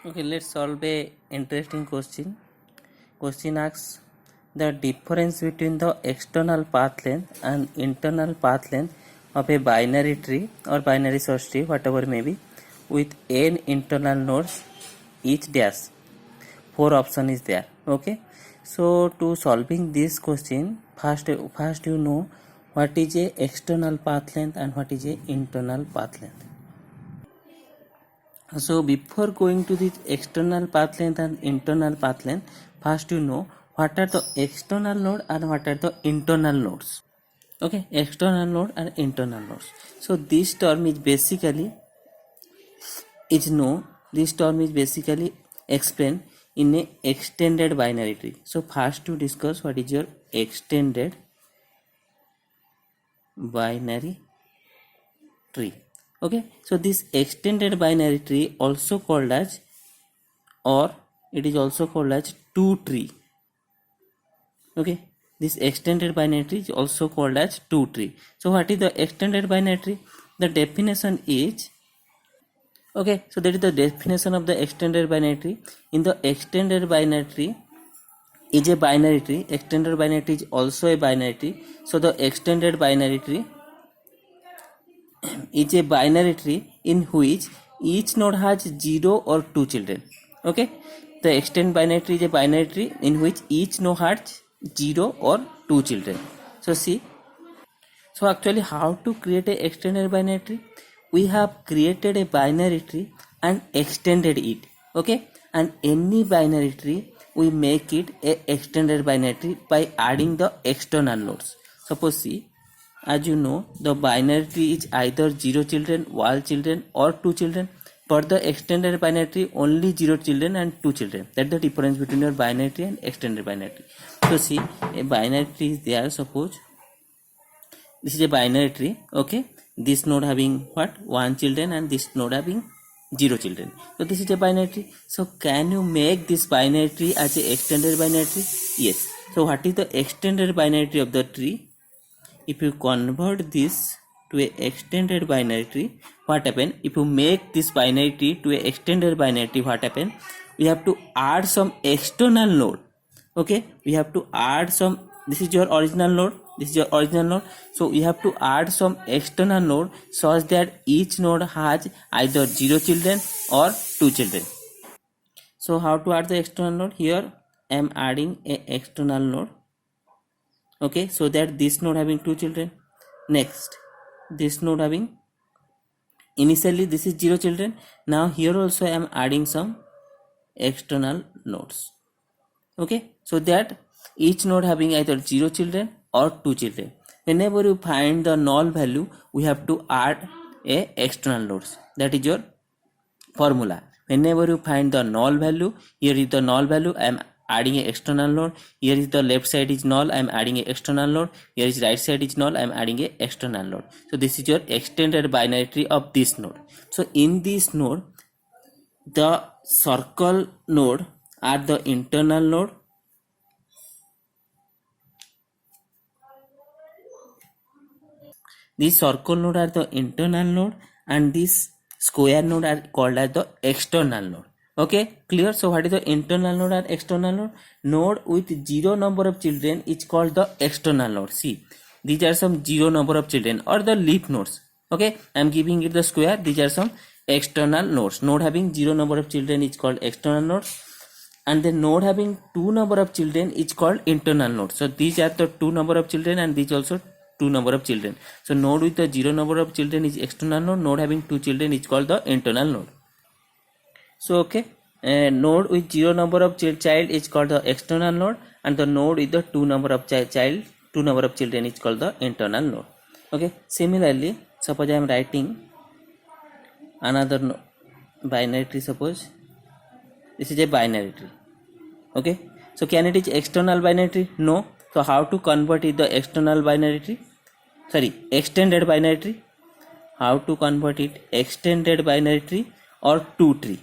Okay, let's solve a interesting question. Question asks the difference between the external path length and internal path length of a binary tree or binary search tree, whatever may be, with n internal nodes, each dash. 4 option is there. Okay, so to solving this question, first you know what is a external path length and what is a internal path length. So before going to the external path length and internal path length, first you know what are the external node and what are the internal nodes. Okay, external node and internal nodes. So this term is basically explained in a extended binary tree. So first to discuss what is your extended binary tree. Okay, so this extended binary tree also called as, or it is also called as two tree. Okay, this extended binary tree is also called as two tree. So what is the extended binary tree? The definition is, okay, so that is the definition of the extended binary tree. In the extended binary tree is a binary tree. Extended binary tree is also a binary tree. So the extended binary tree is a binary tree in which each node has 0 or 2 children. Okay, the extended binary tree is a binary tree in which each node has 0 or 2 children. So see, so actually how to create a extended binary tree? We have created a binary tree and extended it. Okay, and any binary tree we make it a extended binary tree by adding the external nodes. Suppose see, as you know, the binary tree is either 0 children, 1 children or 2 children. For the extended binary tree, only 0 children and 2 children. That's the difference between your binary tree and extended binary tree. So see, a binary tree is there. Suppose this is a binary tree. Okay, this node having what? 1 children and this node having 0 children. So this is a binary tree. So can you make this binary tree as a extended binary tree? Yes. So what is the extended binary tree of the tree? If you convert this to a extended binary tree, what happen? If you make this binary tree to a extended binary tree, what happen? We have to add some external node. Okay, we have to add some, this is your original node, this is your original node. So we have to add some external node such that each node has either 0 children or 2 children. So how to add the external node? Here I am adding a external node. Okay, so that this node having 2 children. Next, this node having, initially this is 0 children. Now here also I am adding some external nodes. Okay, so that each node having either 0 children or 2 children. Whenever you find the null value, we have to add a external nodes. That is your formula. Whenever you find the null value, here is the null value, I am adding a external node. Here is the left side is null, I am adding a external node. Here is right side is null, I am adding a external node. So this is your extended binary tree of this node. So in this node, the circle node are the internal node. These circle node are the internal node and this square node are called as the external node. Okay, clear? So what is the internal node and external node? Node with 0 number of children is called the external node. See, these are some 0 number of children or the leaf nodes. Okay, I am giving it the square. These are some external nodes. Node having 0 number of children is called external nodes, and the node having 2 number of children is called internal node. So these are the 2 number of children and these also 2 number of children. So node with the 0 number of children is external node. Node having 2 children is called the internal node. So okay, node with 0 number of child is called the external node, and the node with the 2 number of child, 2 number of children is called the internal node. Okay, similarly, suppose I am writing another binary tree. Suppose this is a binary tree. Okay, so can it is external binary tree? No. So how to convert it the external binary tree? Sorry, extended binary tree. How to convert it extended binary tree or 2 tree?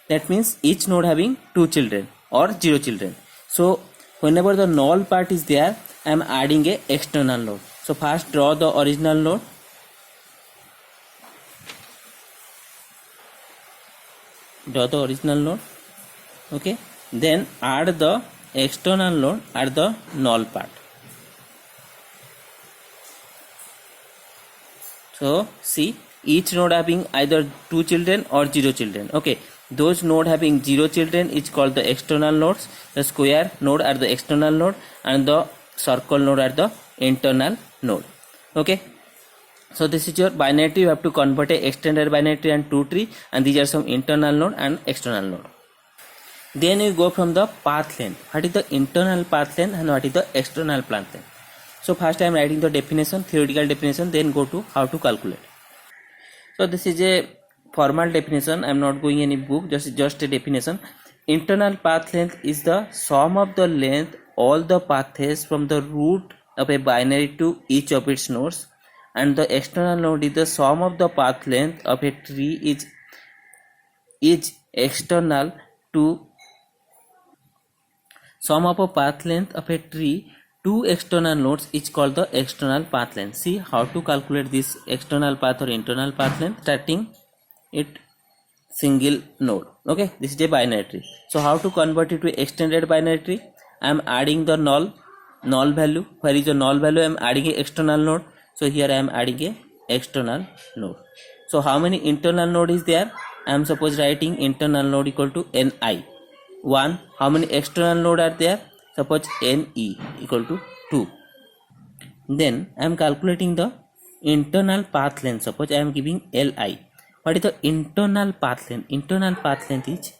That means each node having 2 children or 0 children. So whenever the null part is there, I am adding a external node. So first draw the original node. draw the original node. Okay, then add the external node at the null part. So see, each node having either 2 children or 0 children. Okay, those node having 0 children is called the external nodes. The square node are the external node and the circle node are the internal node. Okay, so this is your binary tree. You have to convert a extended binary tree and 2 tree, and these are some internal node and external node. Then you go from the path length. What is the internal path length and what is the external path length? So first I am writing the definition, theoretical definition, then go to how to calculate. So this is a formal definition. I am not going any book, just a definition. Internal path length is the sum of the length all the paths from the root of a binary to each of its nodes, and the external node is the sum of the path length of a tree is external to sum of a path length of a tree to external nodes is called the external path length. See how to calculate this external path or internal path length. Starting it single node. Okay, this is a binary tree. So how to convert it to extended binary tree? I am adding the null value. Where is the null value? I am adding a external node. So here I am adding a external node. So how many internal node is there? I am suppose writing internal node equal to ni. 1. How many external node are there? Suppose ne equal to 2. Then I am calculating the internal path length. Suppose I am giving li. What is the internal path length? Internal path length is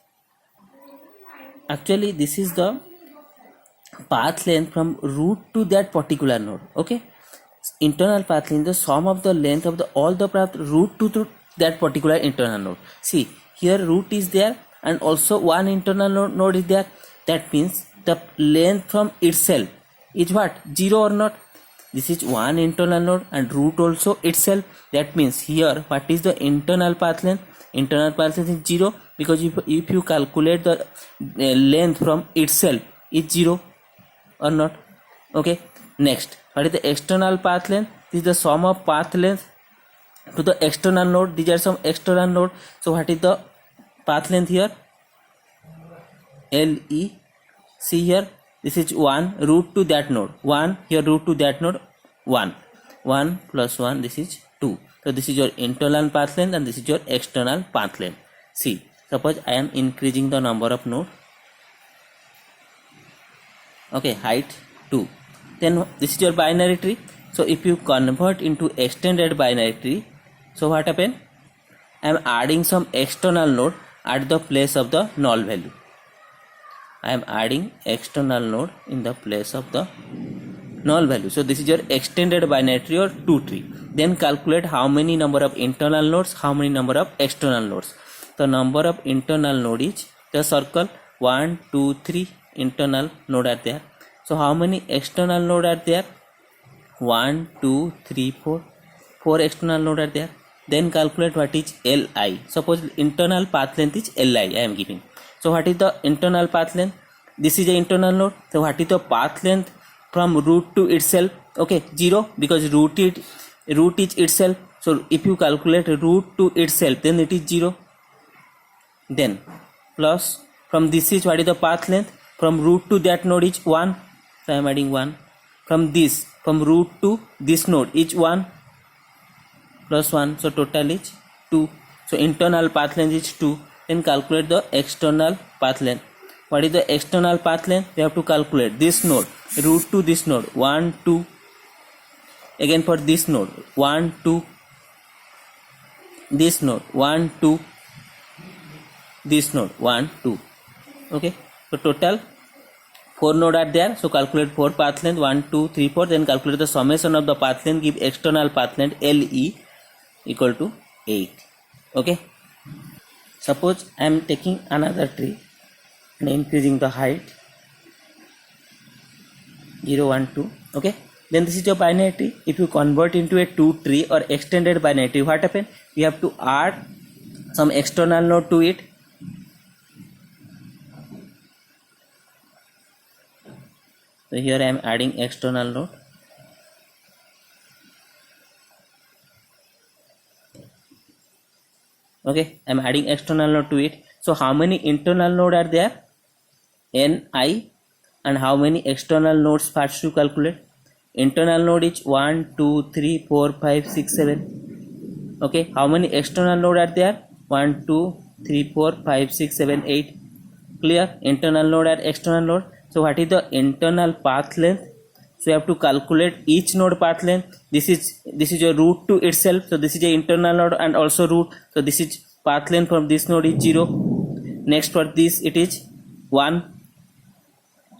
actually this is the path length from root to that particular node. Okay, internal path length, the sum of the length of the all the path root to that particular internal node. See here root is there and also one internal node is there. That means the length from itself is what? 0 or not? This is one internal node and root also itself. That means here what is the internal path length? Internal path length is 0, because if you calculate the length from itself is 0 or not. Okay, next, what is the external path length? This is the sum of path length to the external node. These are some external node. So what is the path length here? Le. See here, this is 1 root to that node, 1 here root to that node, 1 plus 1, this is 2. So this is your internal path length and this is your external path length. See, suppose I am increasing the number of node. Okay, height 2. Then this is your binary tree. So if you convert into extended binary tree, so what happen? I am adding some external node at the place of the null value. I am adding external node in the place of the null value. So this is your extended binary tree or 2 tree. Then calculate how many number of internal nodes, how many number of external nodes. The number of internal node is the circle 1, 2, 3 internal node are there. So how many external node are there? 1, 2, 3, 4. 4 external node are there. Then calculate what is Li. Suppose internal path length is Li I am giving. So what is the internal path length? This is the internal node. So what is the path length from root to itself? Okay, 0, because root is itself. So if you calculate root to itself, then it is 0. Then plus from this is what is the path length? From root to that node is 1. So I am adding 1. From root to this node is 1 plus 1. So total is 2. So internal path length is 2. Then calculate the external path length. What is the external path length? We have to calculate this node, root to this node, 1, 2. Again for this node, 1, 2. This node, 1, 2. This node, 1, 2. Okay, so total 4 nodes are there. So calculate 4 path length, 1, 2, 3, 4. Then calculate the summation of the path length, give external path length Le equal to 8. Okay. Suppose I am taking another tree and increasing the height 0, 1, 2. Okay, then this is your binary tree. If you convert into a 2 tree or extended binary tree, what happen? You have to add some external node to it. So here I am adding external node. Okay, I am adding external node to it. So how many internal nodes are there? Ni. And how many external nodes first to calculate? Internal node is 1, 2, 3, 4, 5, 6, 7. Okay, how many external nodes are there? 1, 2, 3, 4, 5, 6, 7, 8. Clear? Internal node and external node. So what is the internal path length? So you have to calculate each node path length. This is your root to itself. So this is a internal node and also root. So this is path length from this node is 0. Next for this it is 1.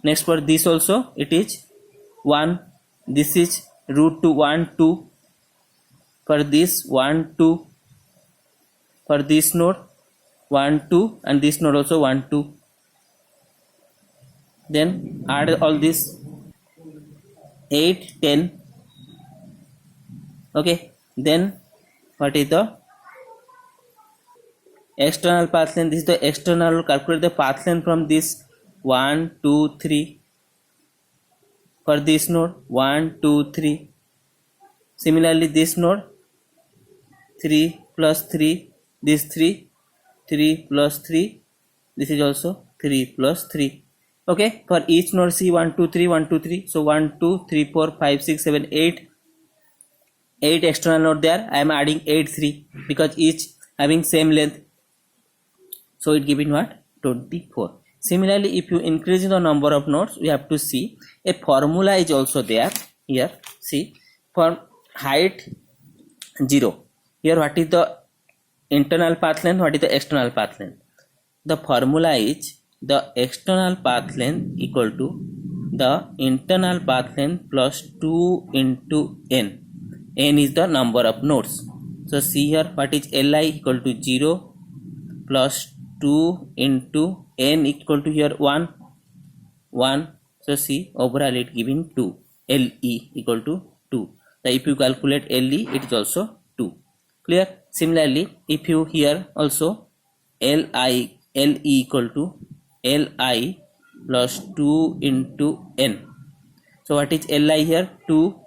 Next for this also it is 1. This is root to 1, 2. For this 1, 2. For this node 1, 2, and this node also 1, 2. Then add all this 8, 10. Okay, then what is the external path length? This is the external. Calculate the path length from this 1, 2, 3. For this node 1, 2, 3. Similarly this node 3 plus 3, this 3, 3 plus 3, this is also 3 plus 3. Okay, for each node see 1, 2, 3, 1, 2, 3. So 1, 2, 3, 4, 5, 6, 7, 8. 8 external node there. I am adding 8, 3 because each having same length. So it giving what? 24. Similarly, if you increase the number of nodes, we have to see a formula is also there here. See, for height 0. Here what is the internal path length? What is the external path length? The formula is the external path length equal to the internal path length plus 2 into n. N is the number of nodes. So see here what is Li equal to 0 plus 2 into n equal to here 1. So see overall it giving 2. Le equal to 2. So if you calculate Le, it is also 2. Clear? Similarly, if you here also Le equal to Li plus 2 into n. So what is Li here? 2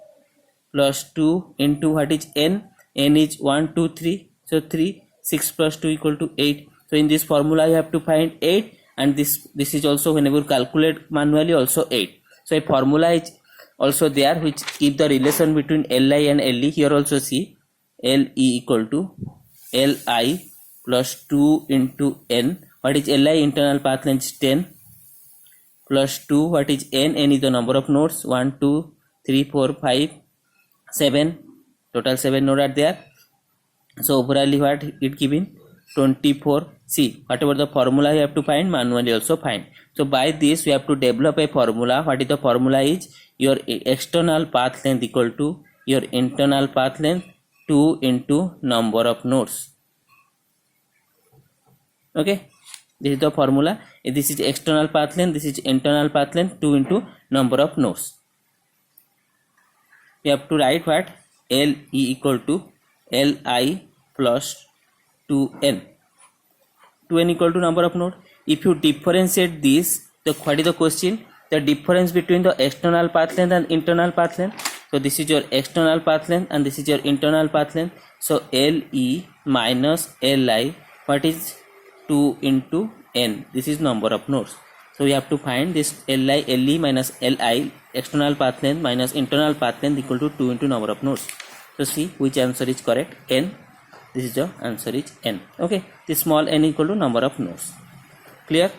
plus 2 into what is n? N is 1, 2, 3. So 3, 6 plus 2 equal to 8. So in this formula you have to find 8, and this is also whenever you calculate manually also 8. So a formula is also there which keep the relation between Li and Le. Here also see Le equal to Li plus 2 into n. What is Li? Internal path length is 10 plus 2. What is n? N is the number of nodes. 1, 2, 3, 4, 5, 7. Total 7 nodes are there. So overall what it giving? 24. See, whatever the formula you have to find, manually also find. So by this we have to develop a formula. What is the formula is? Your external path length equal to your internal path length 2 into number of nodes. Okay, this is the formula. This is external path length, this is internal path length, 2 into number of nodes. We have to write what? Le equal to Li plus 2n. 2n equal to number of node. If you differentiate this, what is the question? The difference between the external path length and internal path length. So this is your external path length and this is your internal path length. So Le minus Li, what is 2 into n? This is number of nodes. So we have to find this Le minus Li, external path length minus internal path length equal to 2 into number of nodes. So see which answer is correct? N. This is the answer is n. Okay, this small n equal to number of nodes. Clear?